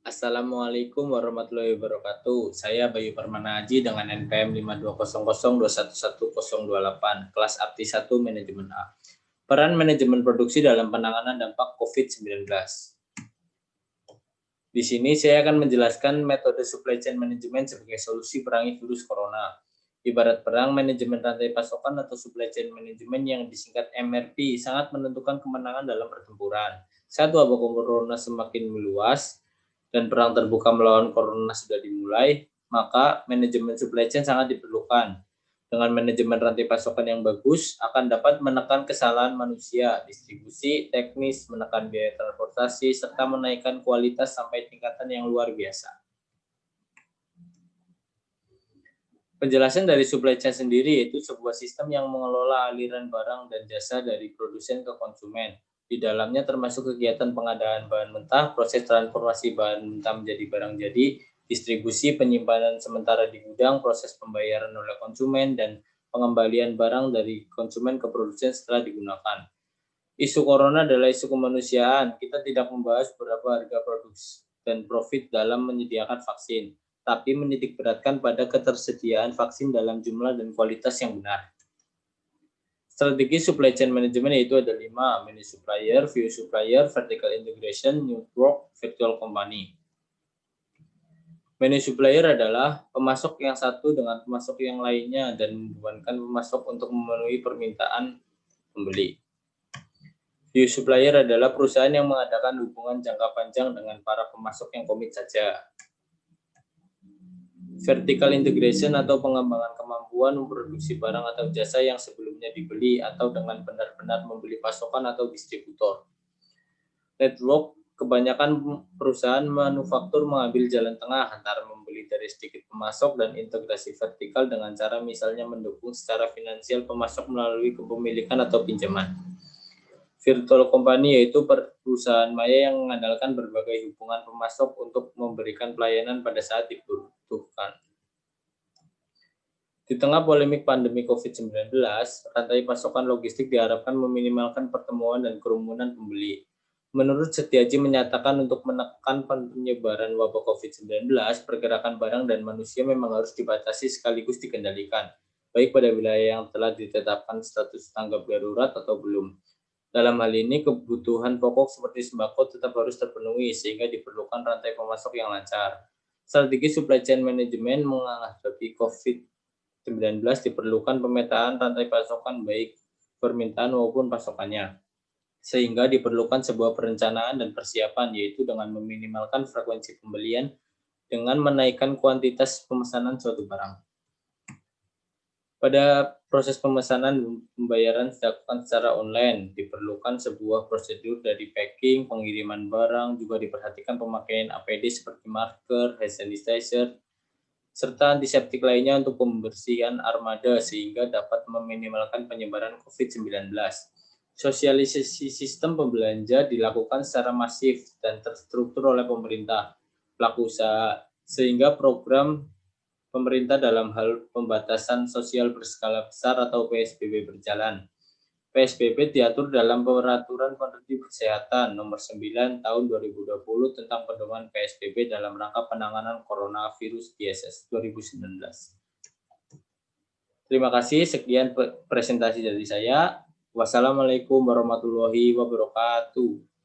Assalamualaikum warahmatullahi wabarakatuh. Saya Bayu Permana Aji dengan NPM 5200211028, kelas Apti 1 Manajemen A. Peran manajemen produksi dalam penanganan dampak COVID-19. Di sini saya akan menjelaskan metode supply chain management sebagai solusi perangi virus corona. Ibarat perang, manajemen rantai pasokan atau supply chain management yang disingkat MRP sangat menentukan kemenangan dalam pertempuran. Saat wabah corona semakin meluas dan perang terbuka melawan corona sudah dimulai, maka manajemen supply chain sangat diperlukan. Dengan manajemen rantai pasokan yang bagus, akan dapat menekan kesalahan manusia, distribusi, teknis, menekan biaya transportasi, serta menaikkan kualitas sampai tingkatan yang luar biasa. Penjelasan dari supply chain sendiri yaitu sebuah sistem yang mengelola aliran barang dan jasa dari produsen ke konsumen. Di dalamnya termasuk kegiatan pengadaan bahan mentah, proses transformasi bahan mentah menjadi barang jadi, distribusi, penyimpanan sementara di gudang, proses pembayaran oleh konsumen, dan pengembalian barang dari konsumen ke produsen setelah digunakan. Isu corona adalah isu kemanusiaan. Kita tidak membahas berapa harga produksi dan profit dalam menyediakan vaksin, tapi menitikberatkan pada ketersediaan vaksin dalam jumlah dan kualitas yang benar. Strategi supply chain management yaitu ada 5, mini supplier, view supplier, vertical integration, network, virtual company. Mini supplier adalah pemasok yang satu dengan pemasok yang lainnya dan membebankan pemasok untuk memenuhi permintaan pembeli. View supplier adalah perusahaan yang mengadakan hubungan jangka panjang dengan para pemasok yang komit saja. Vertical integration atau pengembangan kemampuan memproduksi barang atau jasa yang sebelumnya dibeli atau dengan benar-benar membeli pasokan atau distributor. Network, kebanyakan perusahaan manufaktur mengambil jalan tengah antara membeli dari sedikit pemasok dan integrasi vertikal dengan cara misalnya mendukung secara finansial pemasok melalui kepemilikan atau pinjaman. Virtual company yaitu perusahaan maya yang mengandalkan berbagai hubungan pemasok untuk memberikan pelayanan pada saat dibutuhkan. Di tengah polemik pandemi COVID-19, rantai pasokan logistik diharapkan meminimalkan pertemuan dan kerumunan pembeli. Menurut Setiaji menyatakan untuk menekan penyebaran wabah COVID-19, pergerakan barang dan manusia memang harus dibatasi sekaligus dikendalikan, baik pada wilayah yang telah ditetapkan status tanggap darurat atau belum. Dalam hal ini, kebutuhan pokok seperti sembako tetap harus terpenuhi sehingga diperlukan rantai pemasok yang lancar. Strategi supply chain management menghadapi COVID-19 diperlukan pemetaan rantai pasokan baik permintaan maupun pasokannya. Sehingga diperlukan sebuah perencanaan dan persiapan yaitu dengan meminimalkan frekuensi pembelian dengan menaikkan kuantitas pemesanan suatu barang. Pada proses pemesanan pembayaran dilakukan secara online, diperlukan sebuah prosedur dari packing, pengiriman barang, juga diperhatikan pemakaian APD seperti masker, hand sanitizer, serta antiseptik lainnya untuk pembersihan armada sehingga dapat meminimalkan penyebaran COVID-19. Sosialisasi sistem pembelanja dilakukan secara masif dan terstruktur oleh pemerintah, pelaku usaha, sehingga program pemerintah dalam hal pembatasan sosial berskala besar atau PSBB berjalan. PSBB diatur dalam Peraturan Menteri Kesehatan Nomor 9 Tahun 2020 tentang pedoman PSBB dalam rangka penanganan coronavirus ISS 2019. Terima kasih, sekian presentasi dari saya. Wassalamualaikum warahmatullahi wabarakatuh.